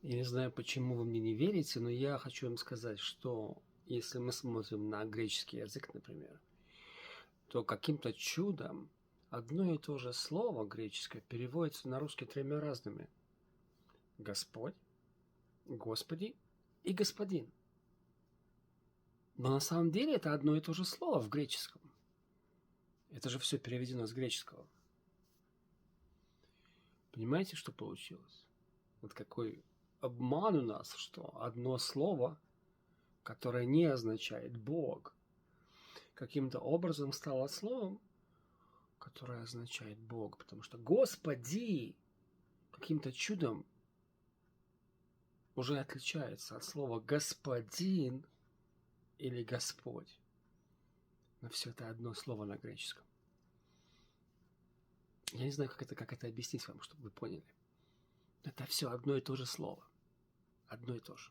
Я не знаю, почему вы мне не верите, но я хочу вам сказать, что если мы смотрим на греческий язык, например, то каким-то чудом одно и то же слово греческое переводится на русский тремя разными. Господь, Господи и Господин. Но на самом деле это одно и то же слово в греческом. Это же все переведено с греческого. Понимаете, что получилось? Вот какой обман у нас, что одно слово, которое не означает Бог, каким-то образом стало словом, которое означает Бог. Потому что Господи каким-то чудом уже отличается от слова Господин или Господь. Но все это одно слово на греческом. Я не знаю, как это объяснить вам, чтобы вы поняли. Это все одно и то же слово. Одно и то же.